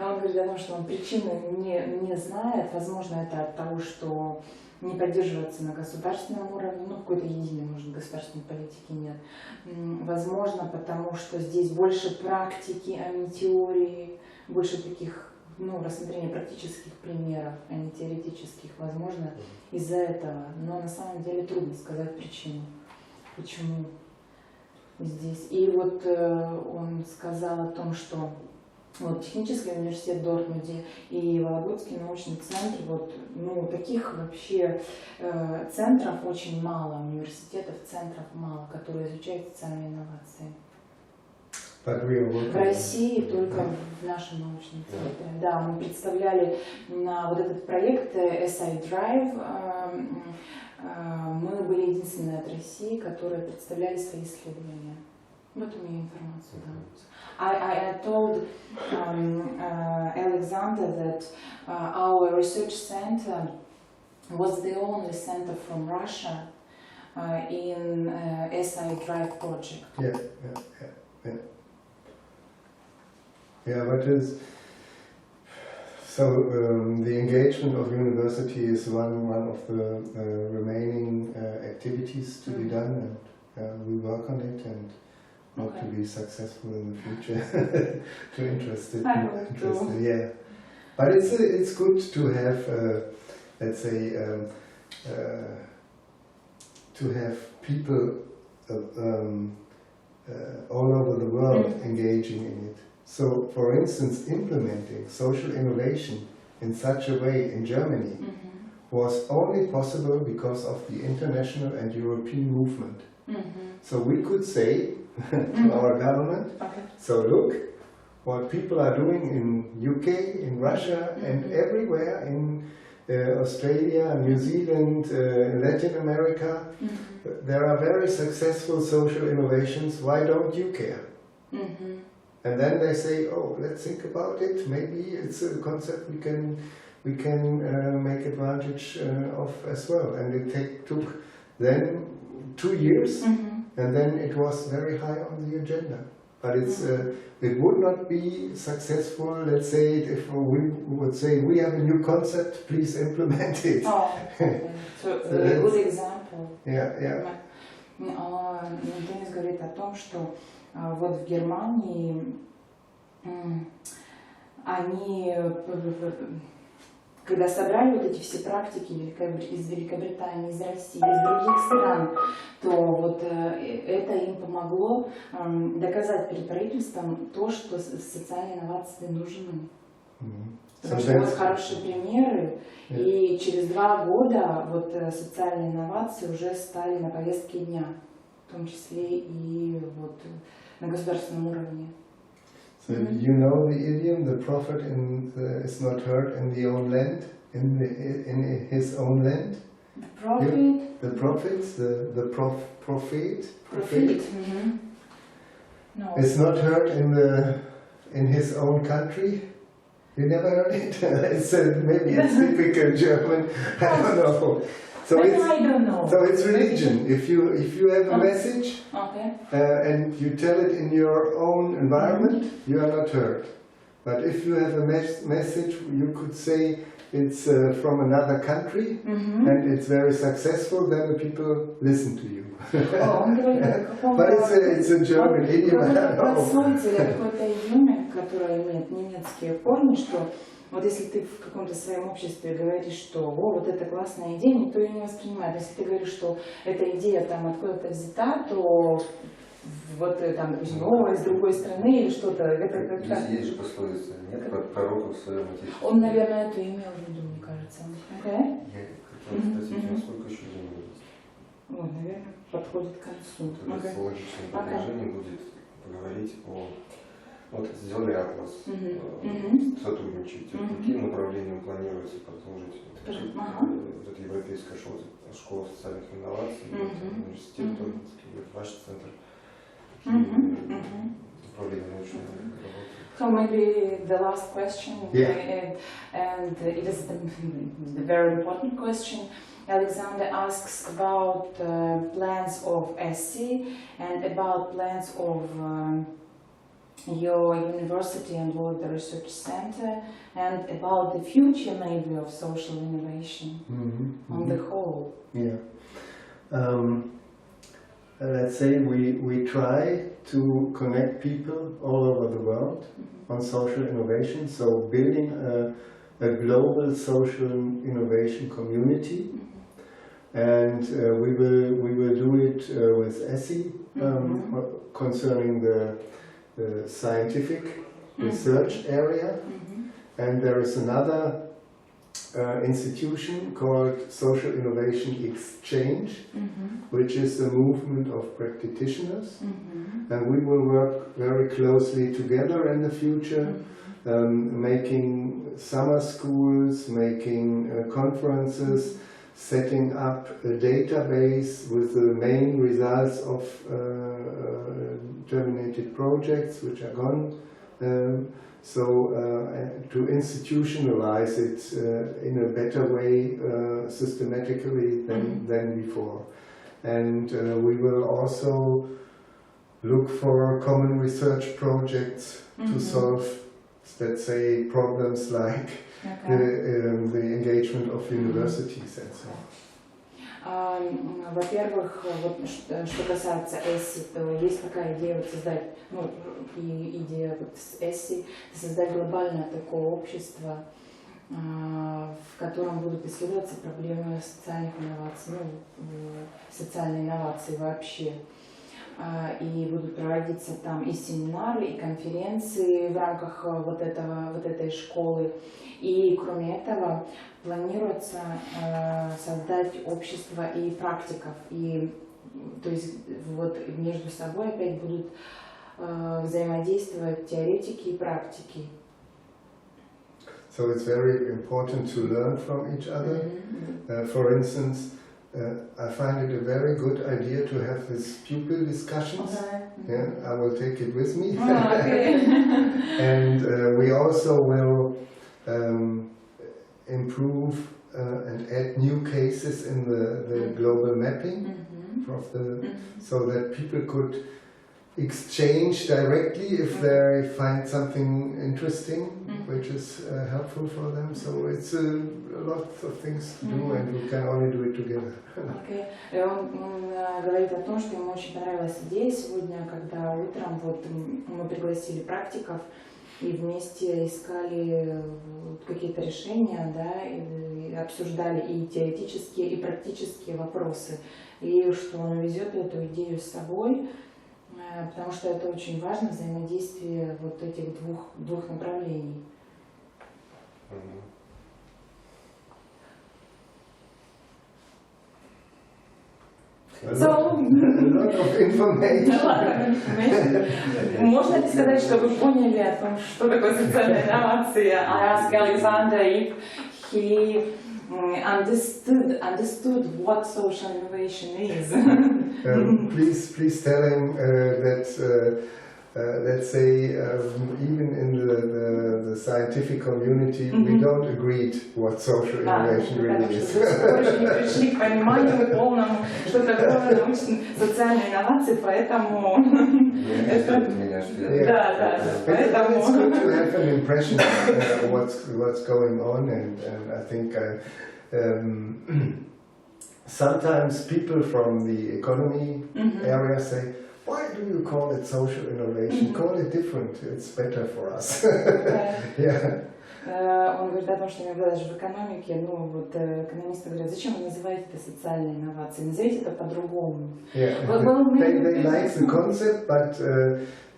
он говорит о том, что он причины не знает. Возможно, это от того, что не поддерживается на государственном уровне, ну, какой-то единой, может, государственной политики нет. Возможно, потому что здесь больше практики, а не теории, больше таких, ну, рассмотрения практических примеров, а не теоретических. Возможно, из-за этого. Но на самом деле трудно сказать причину. Почему здесь. И вот он сказал о том, что вот Технический университет в Дортмунде и Вологодский научный центр, вот, ну, таких вообще центров очень мало, университетов, центров мало, которые изучают социальные инновации. В России только в нашем научном центре. Да, мы представляли на вот этот проект SI Drive, мы были единственные от России, которые представляли свои исследования. Вот у меня информация. Да. I told Alexander that our research center was the only center from Russia in SI Drive project. Yeah. Yeah, but is so the engagement of university is one of the remaining activities to be done, and we work on it and hope to be successful in the future. Too interested. Yeah, but it's good to have let's say to have people all over the world engaging in it. So, for instance, implementing social innovation in such a way in Germany was only possible because of the international and European movement. So we could say to our government, so look, what people are doing in UK, in Russia, and everywhere in Australia, New Zealand, Latin America, there are very successful social innovations. Why don't you care? And then they say, oh, let's think about it. Maybe it's a concept we can make advantage of as well. And it took then 2 years, and then it was very high on the agenda. But it would not be successful, let's say, if we would say, we have a new concept, please implement it. Oh, okay. So a good example. Yeah. Денис говорит о том, что вот в Германии они, когда собрали вот эти все практики из Великобритании, из России, из других стран, то вот это им помогло доказать перед правительством то, что социальные инновации нужны. Потому что вот хорошие примеры, и через 2 года вот социальные инновации уже стали на повестке дня, в том числе и вот на государственном уровне. So you know the idiom, the prophet is not heard in the own land, in his own land. The prophet. The prophets, the prophet. No. Is not heard in his own country. You never heard it? Maybe it's typical German. I don't know. So I don't know. So it's religion. If you have a message and you tell it in your own environment, you are not heard. But if you have a message, you could say it's from another country and it's very successful, then the people listen to you. But it's a German idiom. Какой-то идиоме, которая имеет немецкие корни, что вот если ты в каком-то своем обществе говоришь, что вот это классная идея, никто ее не воспринимает. Если ты говоришь, что эта идея там откуда-то взята, то вот там, допустим, из другой страны или что-то. Есть же пословица, нет пророка в своем отечестве. Он, наверное, это имел в виду, мне кажется. Я хотел спросить, насколько еще времени есть? Вот, наверное, подходит к концу. Логичным предложением будет поговорить о... Вот сделали атлас, сотрудничать. Каким направлением планируется продолжить? Это Европейская школа социальных инноваций, университет Дортмундский, ваш центр. Направление научной работы. So maybe the last question, and it is the very important question. Alexander asks about plans of SC and about plans of your university and the research center, and about the future maybe of social innovation on the whole. Yeah. Let's say we try to connect people all over the world on social innovation, so building a global social innovation community. and we will do it with ESSI concerning the scientific research area, and there is another institution called Social Innovation Exchange, which is a movement of practitioners, and we will work very closely together in the future, making summer schools, making conferences, setting up a database with the main results of terminated projects which are gone. To institutionalize it in a better way, systematically than before. And we will also look for common research projects to solve, let's say, problems like the engagement of universities and so on. Во-первых, вот, что касается ESSI, то есть такая идея вот создать, ну, и идея вот с ESSI, создать глобальное такое общество, в котором будут исследоваться проблемы социальных инноваций, ну, социальные инновации вообще. И будут проводиться там и семинары, и конференции в рамках вот этой школы. И кроме этого планируется создать общество и практиков. И то есть вот между собой опять будут взаимодействовать теоретики и практики. So it's very important to learn from each other. For instance, I find it a very good idea to have these pupil discussions. Yeah, I will take it with me. And we also will improve and add new cases in the global mapping of so that people could exchange directly if they find something interesting, which is helpful for them. So it's a lot of things to do, and we can only do it together. Okay. И он говорит о том, что ему очень понравилась идея сегодня, когда утром вот мы пригласили практиков и вместе искали какие-то решения, да, и обсуждали и теоретические, и практические вопросы. И что он везет эту идею с собой, потому что это очень важно, взаимодействие вот этих двух направлений. So, a lot of information. Можно ли сказать, что вы поняли о том, что такое социальная инновация? I asked Alexander if he understood what social innovation is. Please tell him that let's say even in the scientific community we don't agree what social innovation really is. Мы пришли к пониманию полному, что такое социальные инновации, поэтому But it's good to have an impression of what's going on, and I think sometimes people from the economy area say, why do you call it social innovation? Call it different, it's better for us. Yeah. Он говорит о том, что иногда даже в экономике, ну вот экономисты говорят, зачем вы называете это социальной инновацией? Назовите это по-другому. Yeah. They like the concept, but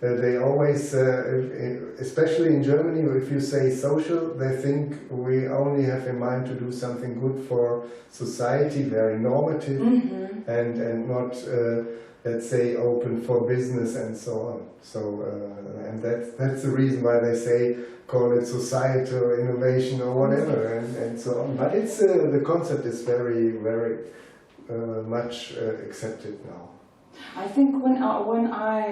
they always, especially in Germany, if you say social, they think we only have in mind to do something good for society, very normative, and not, let's say, open for business and so on. So, and that's the reason why they say, call it societal innovation or whatever, and so on. But it's the concept is very, very much accepted now. I think when I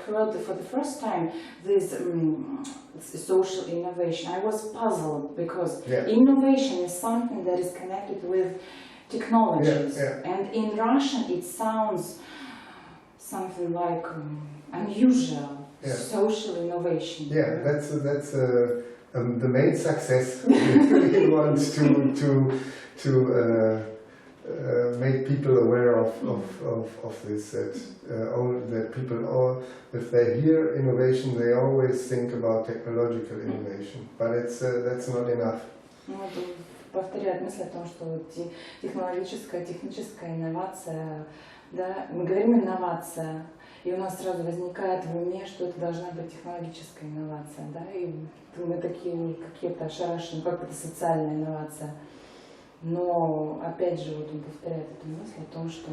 heard for the first time this social innovation, I was puzzled because innovation is something that is connected with technologies, and in Russian it sounds something like unusual. Social innovation. Yeah, that's the main success we want to make people aware of this. That people all, if they hear innovation, they always think about technological innovation, but that's not enough. повторяет мысль о том, что вот техническая инновация, да, мы говорим инновация, и у нас сразу возникает в уме, что это должна быть технологическая инновация, да, и мы такие какие-то ошарашенные, как это социальная инновация. Но опять же, вот он повторяет эту мысль о том, что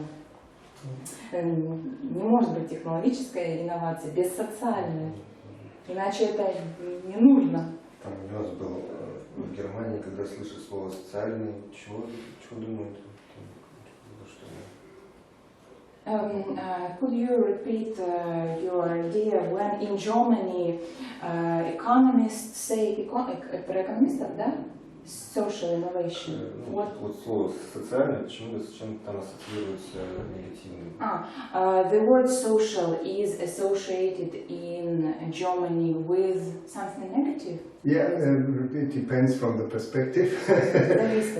не может быть технологическая инновация без социальной, иначе это не нужно. Там нюанс был в Германии, когда слышит слово социальный, чего думают? Could you repeat your idea when in Germany economists say, про экономистов, да? Social innovation. Вот слово социальный, почему-то с чем-то там ассоциируется негативным. The word social is associated in Germany with something negative. Yeah, it depends from the perspective.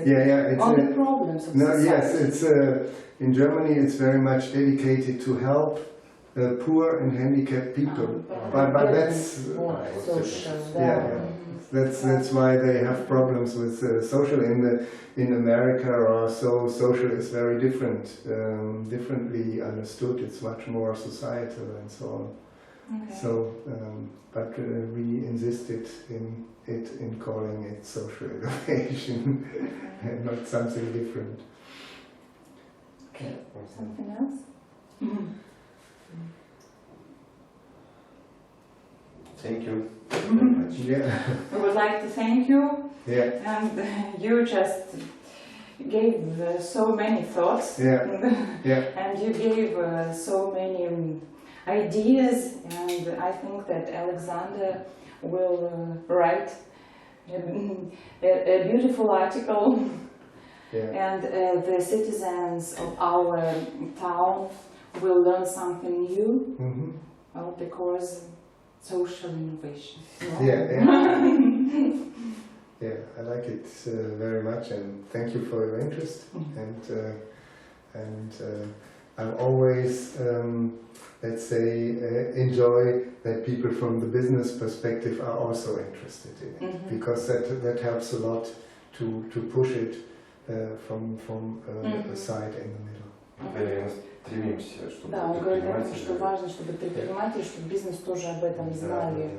Yeah. On the problems of society. Yes, it's in Germany. It's very much dedicated to help poor and handicapped people. But that's social. That's why they have problems with social in America or so. Social is very differently understood. It's much more societal and so on. Okay. So, but we insisted in calling it social innovation and not something different. Okay. Something else? Thank you very much. Yeah. I would like to thank you. Yeah. And you just gave so many thoughts. Yeah. Yeah. And you gave so many ideas, and I think that Alexander will write a beautiful article. Yeah. And the citizens of our town will learn something new. Mm-hmm. Because social innovation. Yeah. Yeah, I like it very much, and thank you for your interest. And I'm always, let's say, enjoy that people from the business perspective are also interested in it, because that helps a lot to push it from a side in the middle. Стремимся, чтобы да, он говорит о том, что важно, чтобы предприниматели, чтобы бизнес тоже об этом знали.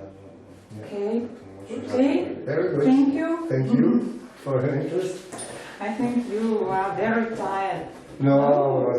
Okay. Okay. Very good. Thank you. Thank you for your interest. I think you are very tired. No.